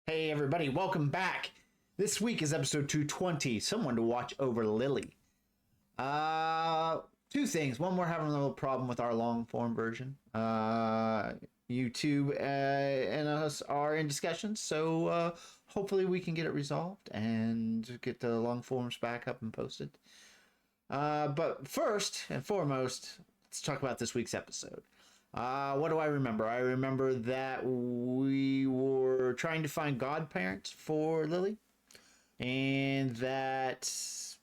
Hey everybody, welcome back. This week is episode 220, Someone to Watch Over Lily. Two things. One, we're having a little problem with our long form version. YouTube and us are in discussion, so hopefully we can get it resolved and get the long forms back up and posted. But first and foremost, let's talk about this week's episode. What do I remember? I remember that we were trying to find godparents for Lily, and that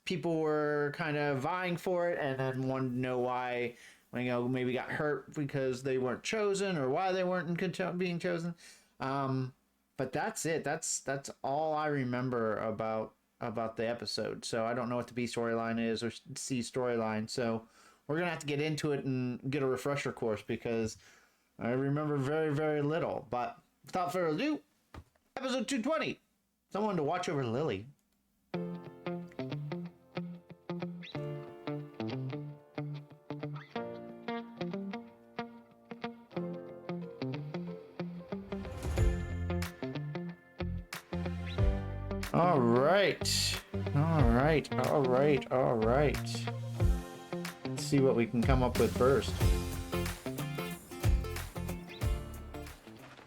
people were kind of vying for it, and then wanted to know why, maybe got hurt because they weren't chosen, or why they weren't being chosen. But that's it. That's all I remember about the episode. So I don't know what the B storyline is or C storyline. So we're going to have to get into it and get a refresher course because I remember very, very little. But without further ado, episode 220, Someone to Watch Over Lily. All right. Let's see what we can come up with first.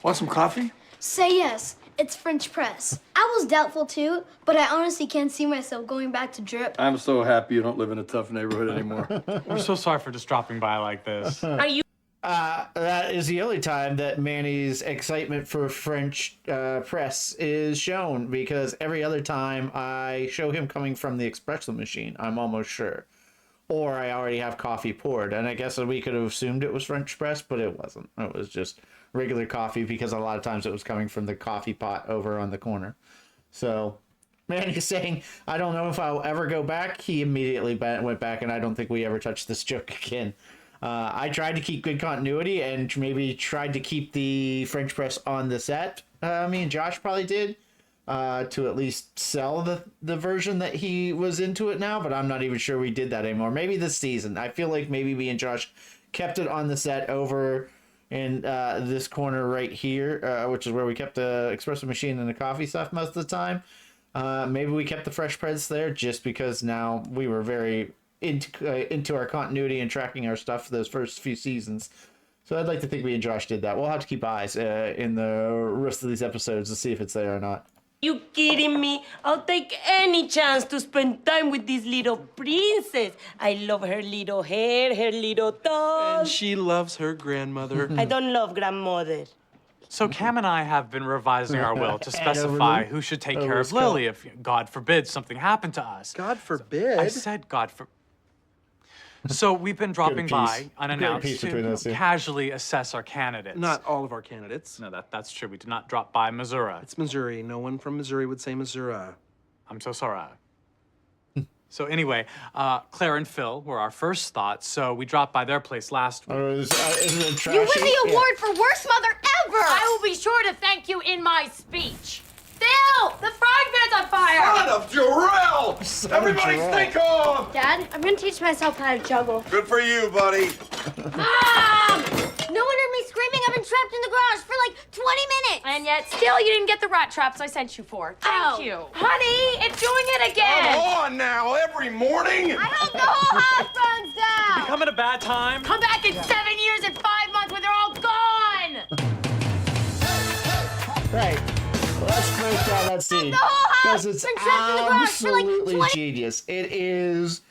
Want some coffee? Say yes. It's French press. I was doubtful too, but I honestly can't see myself going back to drip. I'm so happy you don't live in a tough neighborhood anymore. We're so sorry for just dropping by like this. Are you? That is the only time that Manny's excitement for French press is shown, because every other time I show him coming from the espresso machine, I'm almost sure. Or I already have coffee poured, and I guess we could have assumed it was French press, but it wasn't. It was just regular coffee, because a lot of times it was coming from the coffee pot over on the corner. So Manny's saying, I don't know if I'll ever go back. He immediately went back, and I don't think we ever touched this joke again. I tried to keep good continuity and maybe tried to keep the French press on the set. Me and Josh probably did, to at least sell the version that he was into it now, but I'm not even sure we did that anymore. Maybe this season. I feel like maybe me and Josh kept it on the set over in this corner right here, which is where we kept the espresso machine and the coffee stuff most of the time. Maybe we kept the fresh press there just because now we were very into our continuity and tracking our stuff for those first few seasons. So I'd like to think me and Josh did that. We'll have to keep eyes in the rest of these episodes to see if it's there or not. You kidding me? I'll take any chance to spend time with this little princess. I love her little hair, her little toes. And she loves her grandmother. I don't love grandmother. So Cam and I have been revising our will to specify who should take care of Lily if, God forbid, something happened to us. God forbid? I said God forbid. So we've been dropping by unannounced to casually assess our candidates. Not all of our candidates. No, that's true. We did not drop by Missouri. It's Missouri. No one from Missouri would say Missouri. I'm so sorry. So anyway, Claire and Phil were our first thoughts, so we dropped by their place last week. You win the award for worst mother ever! I will be sure to thank you in my speech. Phil! The frying pan's on fire! Son of Jarrell! Everybody stay calm! Dad, I'm gonna teach myself how to juggle. Good for you, buddy. Mom! No one heard me screaming. I've been trapped in the garage for like 20 minutes. And yet, still, you didn't get the rat traps I sent you for. Thank you. Honey, it's doing it again! Come on now, every morning! I hope the whole house burns down! Coming a bad time? Come back in 7 years and 5 months when they're all gone! Right. Let's break down that scene, because it's absolutely genius. It is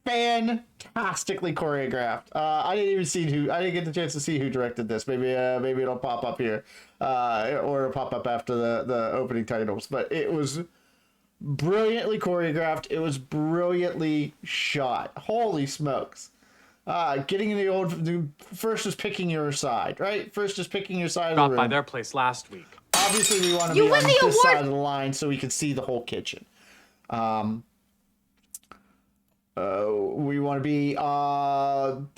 fantastically choreographed. I didn't get the chance to see who directed this. Maybe it'll pop up here, or it'll pop up after the opening titles. But it was brilliantly choreographed. It was brilliantly shot. Holy smokes! Getting in the first is picking your side, right? First is picking your side of the room. Dropped by their place last week. Obviously, we want to be on this side of the line so we can see the whole kitchen. We want to be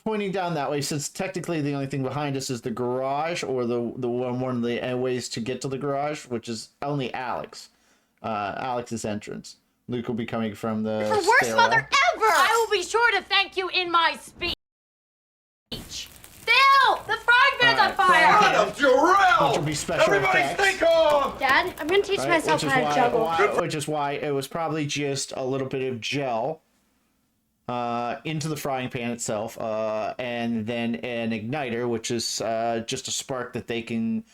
pointing down that way, since technically the only thing behind us is the garage, or one of the ways to get to the garage, which is only Alex's entrance. Luke will be coming from the worst mother ever! I will be sure to thank you in my speech. Phil! The frying pan's It's on fire! Son of Jarrell! Which will be special Everybody effects. stay calm! Dad, I'm gonna teach myself how to juggle. Which is why it was probably just a little bit of gel into the frying pan itself, and then an igniter, which is just a spark that they can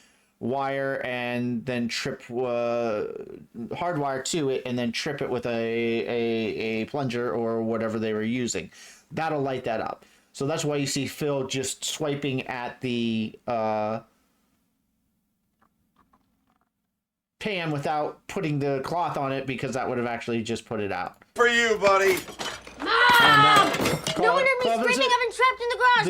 wire and then trip, hardwire to it, and then trip it with a plunger or whatever they were using. That'll light that up. So that's why you see Phil just swiping at the pan without putting the cloth on it, because that would have actually just put it out. For you, buddy. No wonder me screaming, I've been trapped in the garage.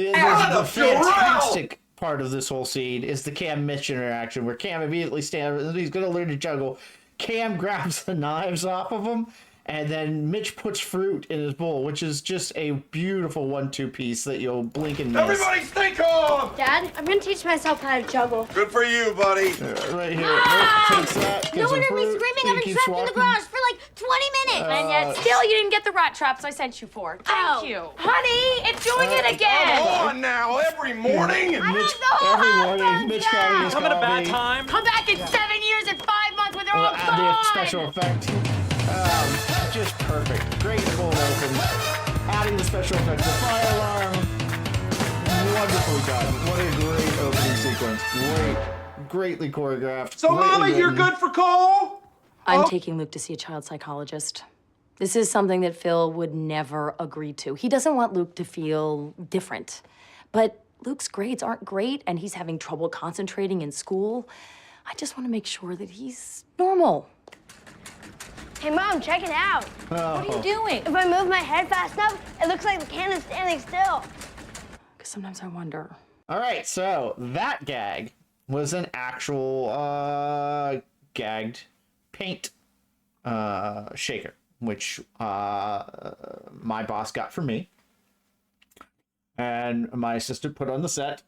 The fantastic part of this whole scene is the Cam Mitch interaction, where Cam immediately stands, he's going to learn to juggle. Cam grabs the knives off of him, and then Mitch puts fruit in his bowl, which is just a beautiful 1-2 piece that you'll blink and miss. Everybody stay calm! Dad, I'm gonna teach myself how to juggle. Good for you, buddy. Right here. Nope, takes that, No gets some wonder me fruit, screaming, he I've been keeps trapped in the walking. garage for like 20 minutes. And yet still you didn't get the rat traps I sent you for. Thank you. Honey, it's doing it again! Come on now, every morning. Mitch, know every how morning, to Mitch County is Come at a bad coffee. time. Come back in 7 years and 5 months when they're all Add the gone! special effect. Just perfect. Great cold open. Adding the special effect. The fire alarm. Wonderfully done. What a great opening sequence. Greatly choreographed. So, greatly Mama, you're written. good for Cole? I'm taking Luke to see a child psychologist. This is something that Phil would never agree to. He doesn't want Luke to feel different. But Luke's grades aren't great, and he's having trouble concentrating in school. I just want to make sure that he's normal. Hey, Mom, check it out. What are you doing? If I move my head fast enough, it looks like the can is standing still. Because sometimes I wonder. All right, so that gag was an actual gagged paint shaker, which my boss got for me. And my assistant put on the set.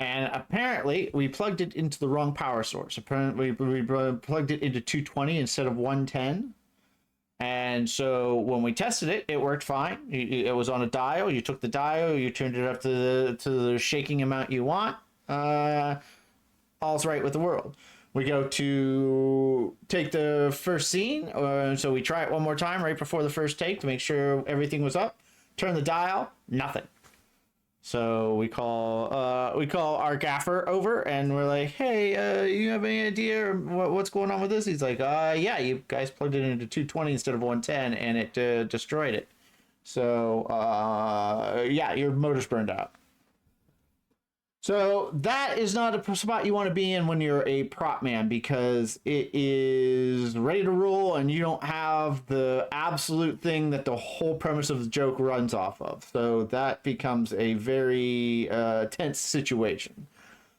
And apparently, we plugged it into the wrong power source. Apparently, we plugged it into 220 instead of 110. And so when we tested it, it worked fine. It was on a dial. You took the dial, you turned it up to the shaking amount you want. All's right with the world. We go to take the first scene. So we try it one more time right before the first take to make sure everything was up. Turn the dial, nothing. So we call our gaffer over, and we're like, hey, you have any idea what's going on with this? He's like, yeah, you guys plugged it into 220 instead of 110, and it destroyed it. So yeah, your motor's burned out. So that is not a spot you want to be in when you're a prop man, because it is ready to roll and you don't have the absolute thing that the whole premise of the joke runs off of. So that becomes a very tense situation.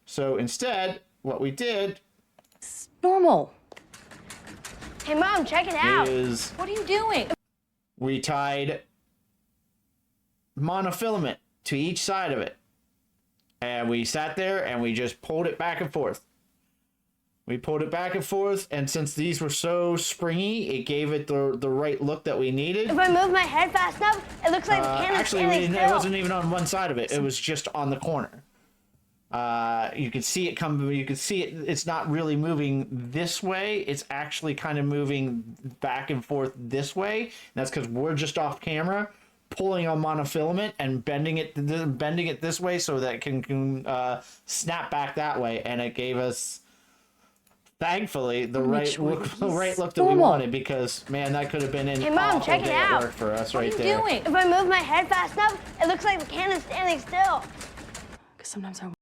So instead, what we did It's normal. Hey, Mom, check it out. is What are you doing? we tied monofilament to each side of it. And we sat there and we just pulled it back and forth. We pulled it back and forth, and since these were so springy, it gave it the right look that we needed. If I move my head fast enough, it looks like the can is Actually, standing it still. wasn't even on one side of it. It was just on the corner. You could see it come. You could see it. It's not really moving this way. It's actually kind of moving back and forth this way. And that's because we're just off camera, pulling on monofilament and bending it this way so that it can snap back that way. And it gave us, thankfully, the right look that we wanted, because man, that could have been an Hey, Mom, awful check it day at out. work for us What right are you there. doing? If I move my head fast enough, it looks like the can is standing still. Because sometimes I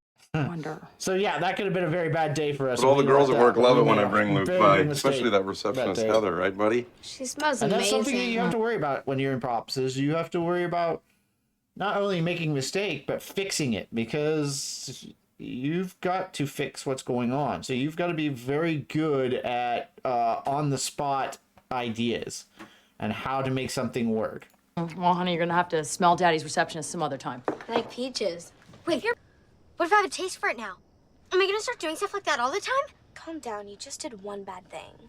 wonder. So yeah, that could have been a very bad day for us. But all the We girls let at work that- love we it when made I a bring Luke very by, big mistake especially that receptionist day. Heather, right, buddy? She smells And that's amazing. something that you have to worry about when you're in props, is you have to worry about not only making a mistake, but fixing it, because you've got to fix what's going on. So you've got to be very good at on-the-spot ideas and how to make something work. Well, honey, you're gonna have to smell Daddy's receptionist some other time. I like peaches. Wait, what if I have a taste for it now? Am I gonna start doing stuff like that all the time? Calm down, you just did one bad thing.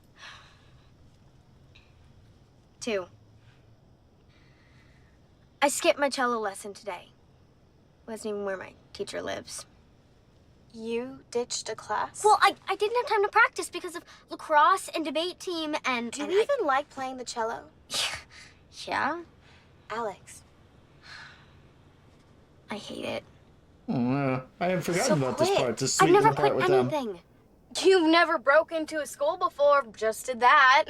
2. I skipped my cello lesson today. Wasn't even where my teacher lives. You ditched a class? Well, I didn't have time to practice because of lacrosse and debate team and. Do you even like playing the cello? Yeah, Alex. I hate it. I had forgotten about this part. This I've sweet never little part played with them. anything. You've never broke into a school before, just did that.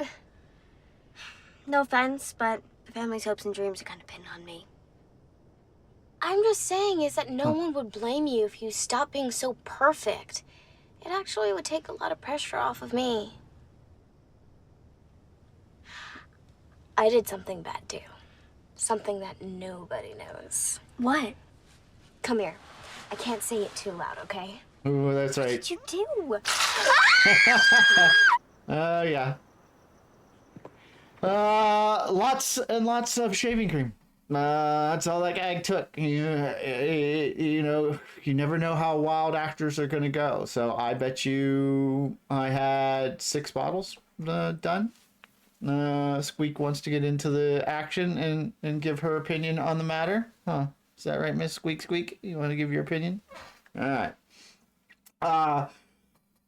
No offense, but the family's hopes and dreams are kind of pinned on me. I'm just saying is that no one would blame you if you stopped being so perfect. It actually would take a lot of pressure off of me. I did something bad too. Something that nobody knows. What? Come here. I can't say it too loud, okay? Ooh, that's What right. did you do? Yeah. Lots and lots of shaving cream. That's all that gag took. You know, you never know how wild actors are going to go. So I bet you I had 6 bottles done. Squeak wants to get into the action and give her opinion on the matter. Huh? Is that right, Miss Squeak Squeak? You want to give your opinion? All right.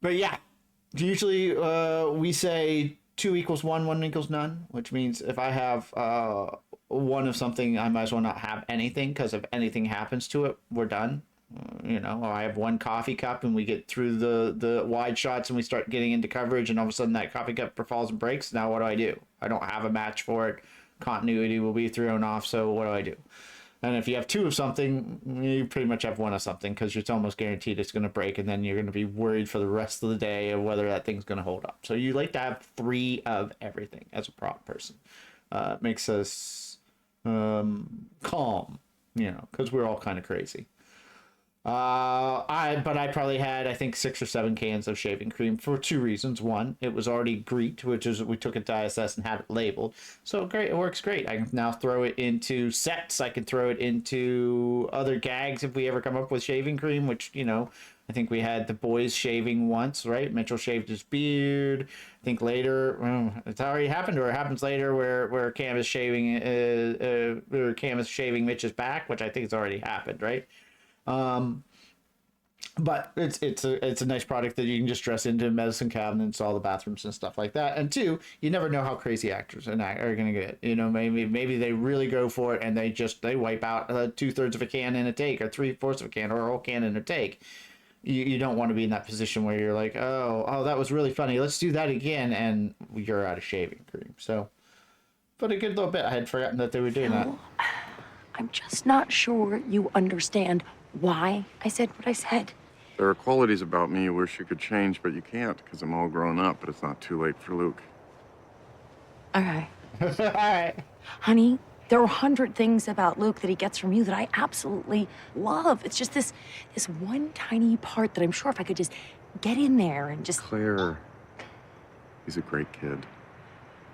But yeah, usually we say 2 equals 1, 1 equals none, which means if I have 1 of something, I might as well not have anything, because if anything happens to it, we're done. You know, I have 1 coffee cup and we get through the wide shots and we start getting into coverage, and all of a sudden that coffee cup falls and breaks. Now what do? I don't have a match for it. Continuity will be thrown off, so what do? And if you have 2 of something, you pretty much have 1 of something, because it's almost guaranteed it's going to break, and then you're going to be worried for the rest of the day of whether that thing's going to hold up. So you like to have 3 of everything as a prop person. It makes us calm, you know, because we're all kind of crazy. I probably had, I think, 6 or 7 cans of shaving cream for 2 reasons. 1, it was already greet, which is we took it to ISS and had it labeled. So great, it works great. I can now throw it into sets. I can throw it into other gags if we ever come up with shaving cream, which, you know, I think we had the boys shaving once, right? Mitchell shaved his beard. I think later, it's already happened, or it happens later, where Cam is shaving, Mitch's back, which I think has already happened, right? But it's a nice product that you can just dress into medicine cabinets, all the bathrooms and stuff like that. And 2, you never know how crazy actors are going to get. You know, maybe they really go for it and they wipe out 2/3 of a can in a take, or 3/4 of a can, or a whole can in a take. You don't want to be in that position where you're like, oh, that was really funny, let's do that again, and you're out of shaving cream. So, but a good little bit. I had forgotten that they were doing that. I'm just not sure you understand why I said what I said. There are qualities about me you wish you could change, but you can't, because I'm all grown up, but it's not too late for Luke. Okay. All right. Honey, there are 100 things about Luke that he gets from you that I absolutely love. It's just this one tiny part that I'm sure if I could just get in there and just... Claire, he's a great kid.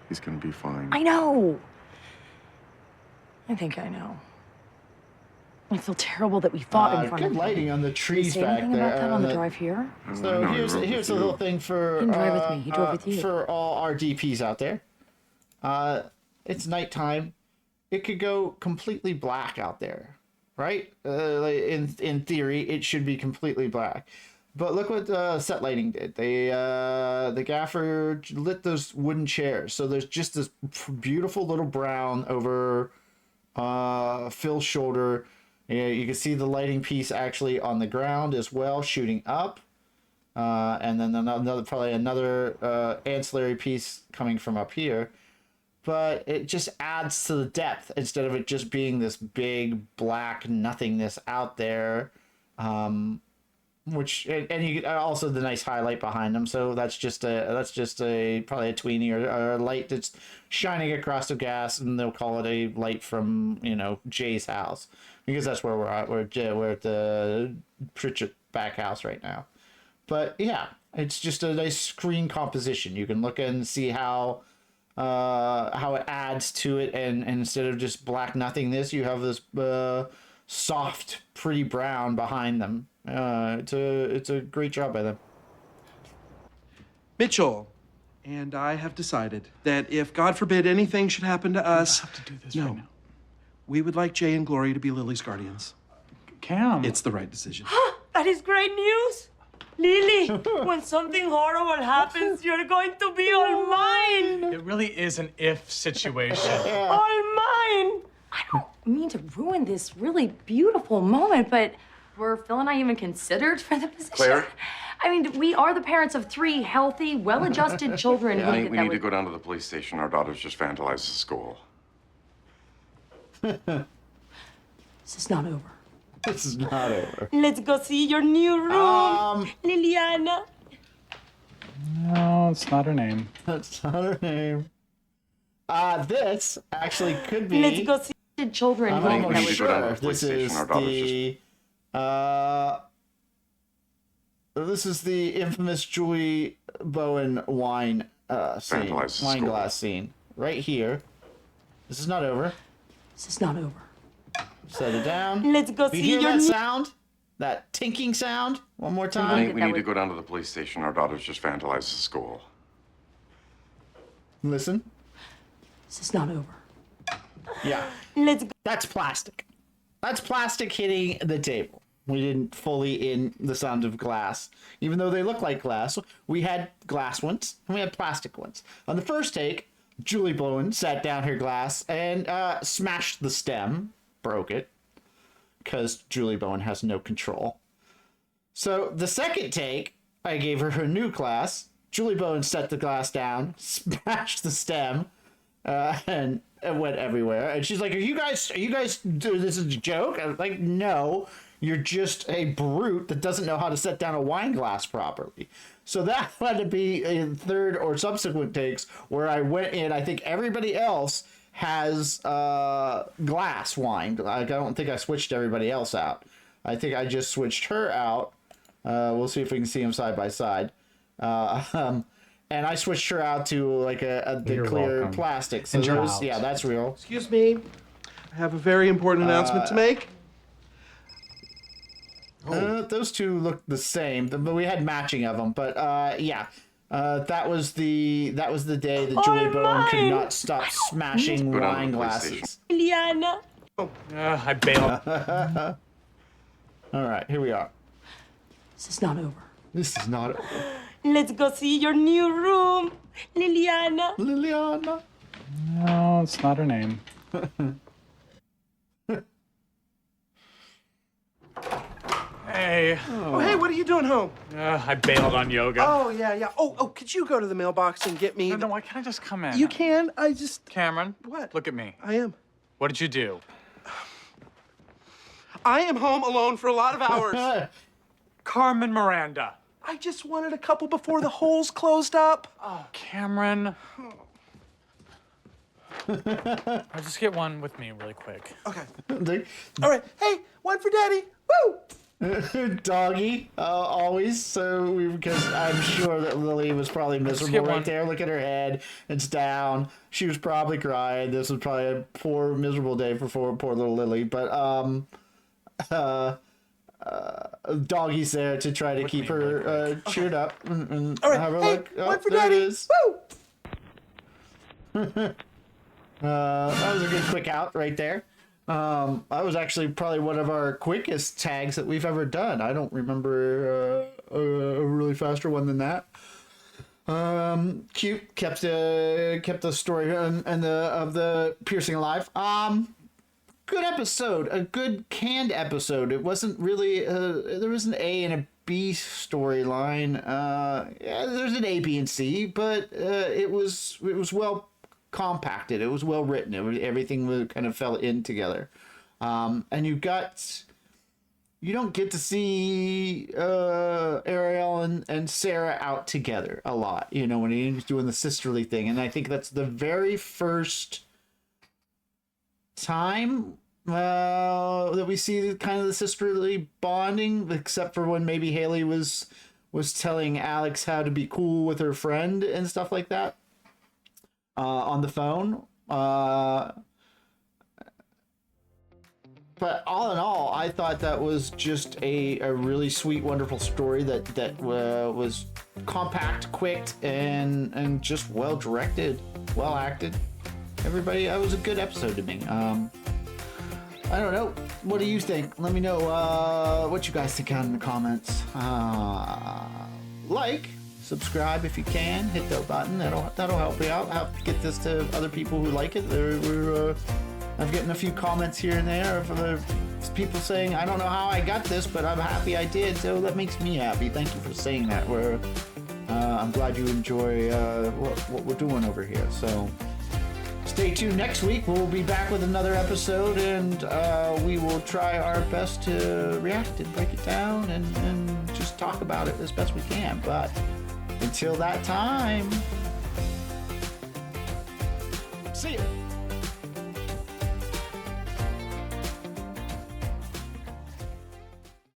He's gonna be fine. I know. I think I know. I feel terrible that we fought in front of good him. lighting on the trees Did he say back anything there. about that on the drive here? So here's a little thing for He didn't drive with me. He drove with you. for all our DPs out there. It's nighttime. It could go completely black out there, right? In theory, it should be completely black. But look what set lighting did. The gaffer lit those wooden chairs, so there's just this beautiful little brown over Phil's shoulder. You can see the lighting piece actually on the ground as well, shooting up, and then probably another ancillary piece coming from up here. But it just adds to the depth instead of it just being this big black nothingness out there. Which and you also the nice highlight behind them, so that's just a probably a tweenie or a light that's shining across the gas, and they'll call it a light from, you know, Jay's house, because that's where we're at. We're at the Pritchett back house right now. But yeah, it's just a nice screen composition. You can look and see how it adds to it, and instead of just black nothingness, you have this soft, pretty brown behind them. It's a great job by them. Mitchell and I have decided that if, God forbid, anything should happen to us, have to do this right now. we would like Jay and Glory to be Lily's guardians. Cam. It's the right decision. that is great news. Lily, when something horrible happens, you're going to be all mine. It really is an if situation. All mine. I don't mean to ruin this really beautiful moment, but were Phil and I even considered for the position? Claire? I mean, we are the parents of 3 healthy, well-adjusted children. Honey, we need to go down to the police station. Our daughter's just vandalized the school. This is not over. This is not over. Let's go see your new room, Liliana. No, it's not her name. That's not her name. This actually could be. Let's go see. Children. I'm Honey, we almost need to go down to sure the police this is station. Our daughter's this is the infamous Julie Bowen wine scene, Vandalized wine school. glass scene, right here. This is not over. This is not over. Set it down. Let's go Do you see hear your that new. sound? That tinking sound? One more time. Honey, we that need to would- go down to the police station. Our daughter's just vandalized the school. Listen. This is not over. Yeah. Let's go. That's plastic. That's plastic hitting the table. We didn't fully in the sound of glass. Even though they look like glass, we had glass ones and we had plastic ones. On the first take, Julie Bowen sat down her glass and smashed the stem, broke it, because Julie Bowen has no control. So the second take, I gave her new glass. Julie Bowen set the glass down, smashed the stem, and it went everywhere. And she's like, are you guys, this is a joke? I was like, no, you're just a brute that doesn't know how to set down a wine glass properly. So that had to be in third or subsequent takes where I went in. I think everybody else has glass wine. I don't think I switched everybody else out. I think I just switched her out. We'll see if we can see them side by side. And I switched her out to like the You're clear welcome. plastic. So And you're those, out. yeah, that's real. Excuse me. I have a very important announcement to make. Those two look the same, but we had matching of them. But yeah, that was the day that Julie Bowen could mine. not stop smashing Go down to wine the police glasses. Liliana. I bailed. All right, here we are. This is not over. This is not Let's go see your new room, Liliana. Liliana. No, it's not her name. Hey, Oh, hey, what are you doing home? I bailed on yoga. Oh, yeah. Oh, could you go to the mailbox and get me? No, why can't I just come in? You can. I just. Cameron. What? Look at me. I am. What did you do? I am home alone for a lot of hours. Carmen Miranda. I just wanted a couple before the holes closed up. Oh, Cameron. I'll just get one with me really quick. Okay. All right. Hey, one for Daddy. Woo! Doggy, always. So because I'm sure that Lily was probably miserable right one. there. Look at her head; it's down. She was probably crying. This was probably a poor, miserable day for poor little Lily. But Doggy's there to try to keep her cheered up and All right. have her Hey, look. one for there Daddy. it is. Woo! That was a good quick out right there. That was actually probably one of our quickest tags that we've ever done. I don't remember a really faster one than that. Cute, kept the story and of the piercing alive. Good episode, a good canned episode. It wasn't really there was an A and a B storyline. Yeah, there's an A, B, and C, but it was well compacted. It was well written. Everything kind of fell in together. And you don't get to see Ariel and Sarah out together a lot, when he's doing the sisterly thing. And I think that's the very first time that we see kind of the sisterly bonding, except for when maybe Haley was telling Alex how to be cool with her friend and stuff like that. On the phone. But all in all, I thought that was just a really sweet, wonderful story that was compact, quick, and just well directed, well acted. Everybody, that was a good episode to me. I don't know. What do you think? Let me know what you guys think out in the comments. Like, subscribe if you can. Hit the button. That'll help you out. Help get this to other people who like it. I'm getting a few comments here and there of other people saying, I don't know how I got this, but I'm happy I did. So that makes me happy. Thank you for saying that. I'm glad you enjoy what we're doing over here. So stay tuned. Next week we'll be back with another episode, and we will try our best to react and break it down and just talk about it as best we can. But until that time, see ya.